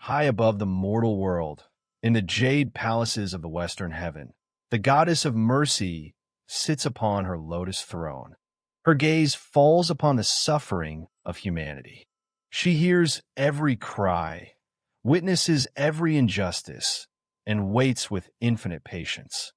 high above the mortal world, in the jade palaces of the western heaven, the goddess of mercy sits upon her lotus throne. Her gaze falls upon the suffering of humanity. She hears every cry, witnesses every injustice, and waits with infinite patience.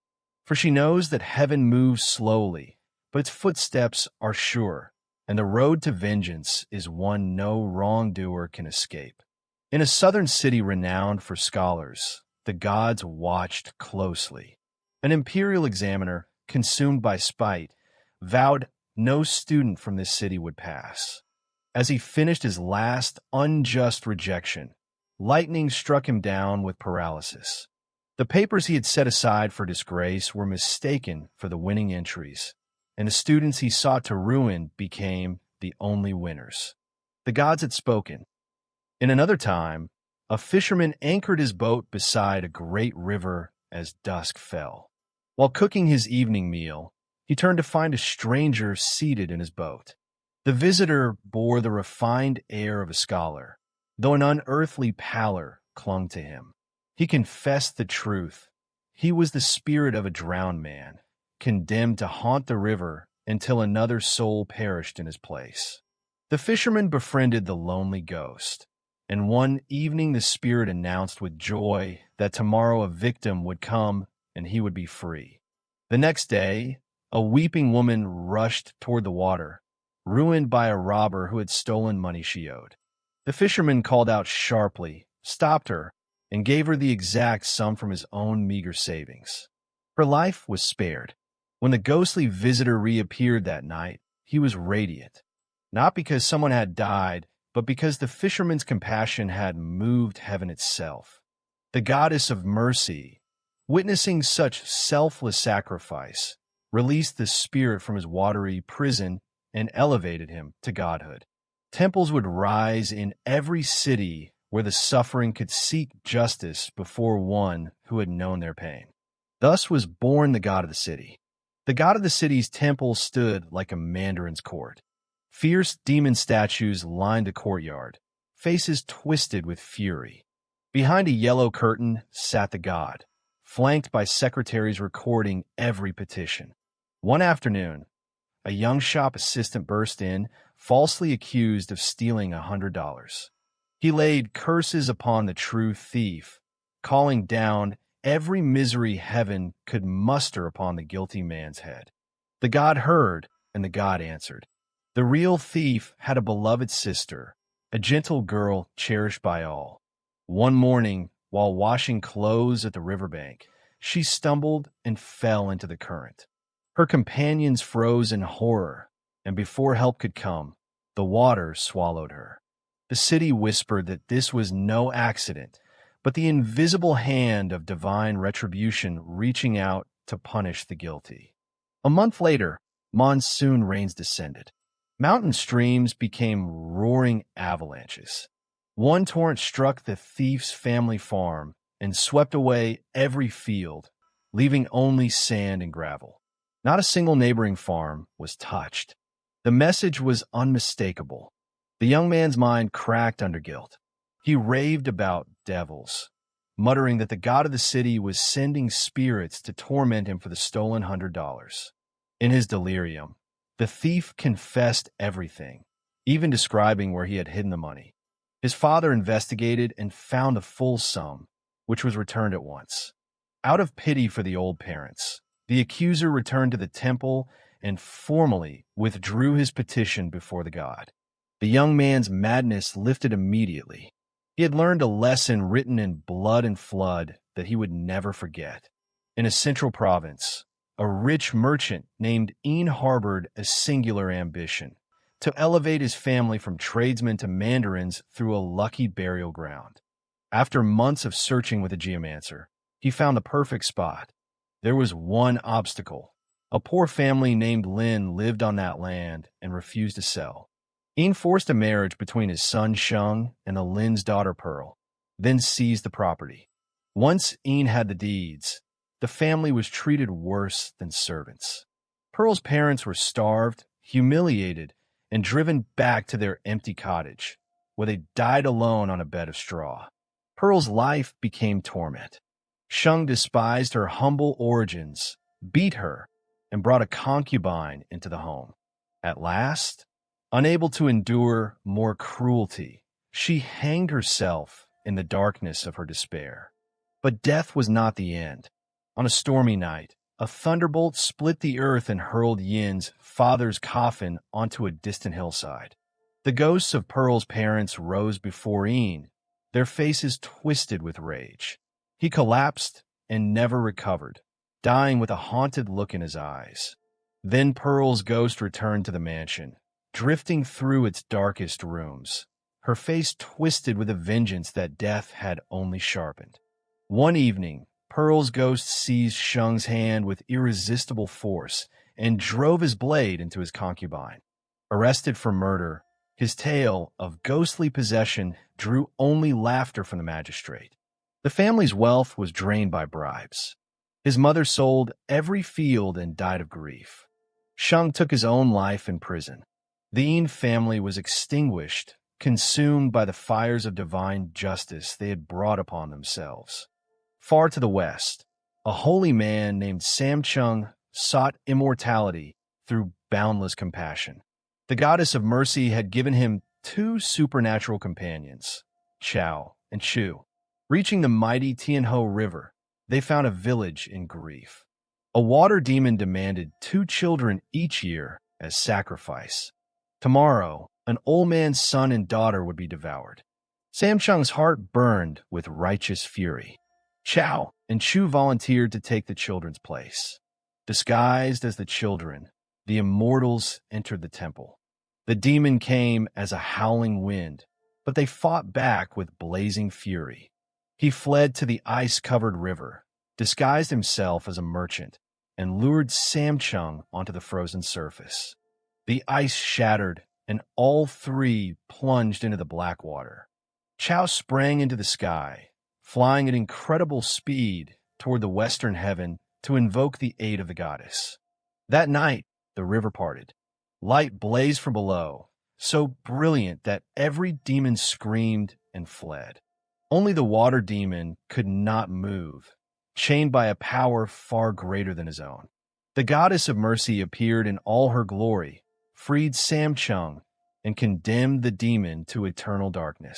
For she knows that heaven moves slowly, but its footsteps are sure, and the road to vengeance is one no wrongdoer can escape. In a southern city renowned for scholars, the gods watched closely. An imperial examiner, consumed by spite, vowed no student from this city would pass. As he finished his last unjust rejection, lightning struck him down with paralysis. The papers he had set aside for disgrace were mistaken for the winning entries, and the students he sought to ruin became the only winners. The gods had spoken. In another time, a fisherman anchored his boat beside a great river as dusk fell. While cooking his evening meal, he turned to find a stranger seated in his boat. The visitor bore the refined air of a scholar, though an unearthly pallor clung to him. He confessed the truth. He was the spirit of a drowned man, condemned to haunt the river until another soul perished in his place. The fisherman befriended the lonely ghost, and one evening the spirit announced with joy that tomorrow a victim would come and he would be free. The next day, a weeping woman rushed toward the water, ruined by a robber who had stolen money she owed. The fisherman called out sharply, stopped her, and gave her the exact sum from his own meager savings. Her life was spared. When the ghostly visitor reappeared that night, he was radiant, not because someone had died, but because the fisherman's compassion had moved heaven itself. The goddess of mercy, witnessing such selfless sacrifice, released the spirit from his watery prison and elevated him to godhood. Temples would rise in every city where the suffering could seek justice before one who had known their pain. Thus was born the god of the city. The god of the city's temple stood like a mandarin's court. Fierce demon statues lined the courtyard, faces twisted with fury. Behind a yellow curtain sat the god, flanked by secretaries recording every petition. One afternoon, a young shop assistant burst in, falsely accused of stealing $100. He laid curses upon the true thief, calling down every misery heaven could muster upon the guilty man's head. The god heard, and the god answered. The real thief had a beloved sister, a gentle girl cherished by all. One morning, while washing clothes at the riverbank, she stumbled and fell into the current. Her companions froze in horror, and before help could come, the water swallowed her. The city whispered that this was no accident, but the invisible hand of divine retribution reaching out to punish the guilty. A month later, monsoon rains descended. Mountain streams became roaring avalanches. One torrent struck the thief's family farm and swept away every field, leaving only sand and gravel. Not a single neighboring farm was touched. The message was unmistakable. The young man's mind cracked under guilt. He raved about devils, muttering that the god of the city was sending spirits to torment him for the stolen $100. In his delirium, the thief confessed everything, even describing where he had hidden the money. His father investigated and found the full sum, which was returned at once. Out of pity for the old parents, the accuser returned to the temple and formally withdrew his petition before the god. The young man's madness lifted immediately. He had learned a lesson written in blood and flood that he would never forget. In a central province, a rich merchant named Een harbored a singular ambition: to elevate his family from tradesmen to mandarins through a lucky burial ground. After months of searching with a geomancer, he found the perfect spot. There was one obstacle. A poor family named Lin lived on that land and refused to sell. Een forced a marriage between his son Sheng and Lin's daughter Pearl, then seized the property. Once Een had the deeds, the family was treated worse than servants. Pearl's parents were starved, humiliated, and driven back to their empty cottage, where they died alone on a bed of straw. Pearl's life became torment. Shung despised her humble origins, beat her, and brought a concubine into the home. At last, unable to endure more cruelty, she hanged herself in the darkness of her despair. But death was not the end. On a stormy night, a thunderbolt split the earth and hurled Yin's father's coffin onto a distant hillside. The ghosts of Pearl's parents rose before Yin, their faces twisted with rage. He collapsed and never recovered, dying with a haunted look in his eyes. Then Pearl's ghost returned to the mansion, drifting through its darkest rooms, her face twisted with a vengeance that death had only sharpened. One evening, Pearl's ghost seized Shung's hand with irresistible force and drove his blade into his concubine. Arrested for murder, his tale of ghostly possession drew only laughter from the magistrate. The family's wealth was drained by bribes. His mother sold every field and died of grief. Shung took his own life in prison. The Yin family was extinguished, consumed by the fires of divine justice they had brought upon themselves. Far to the west, a holy man named Samchung sought immortality through boundless compassion. The goddess of mercy had given him two supernatural companions, Chao and Chu. Reaching the mighty Tianho River, they found a village in grief. A water demon demanded 2 children each year as sacrifice. Tomorrow, an old man's son and daughter would be devoured. Samchung's heart burned with righteous fury. Chao and Chu volunteered to take the children's place. Disguised as the children, the immortals entered the temple. The demon came as a howling wind, but they fought back with blazing fury. He fled to the ice-covered river, disguised himself as a merchant, and lured Samchung onto the frozen surface. The ice shattered, and all 3 plunged into the black water. Chao sprang into the sky, flying at incredible speed toward the western heaven to invoke the aid of the goddess. That night, the river parted. Light blazed from below, so brilliant that every demon screamed and fled. Only the water demon could not move, chained by a power far greater than his own. The goddess of mercy appeared in all her glory, freed Samchung, and condemned the demon to eternal darkness.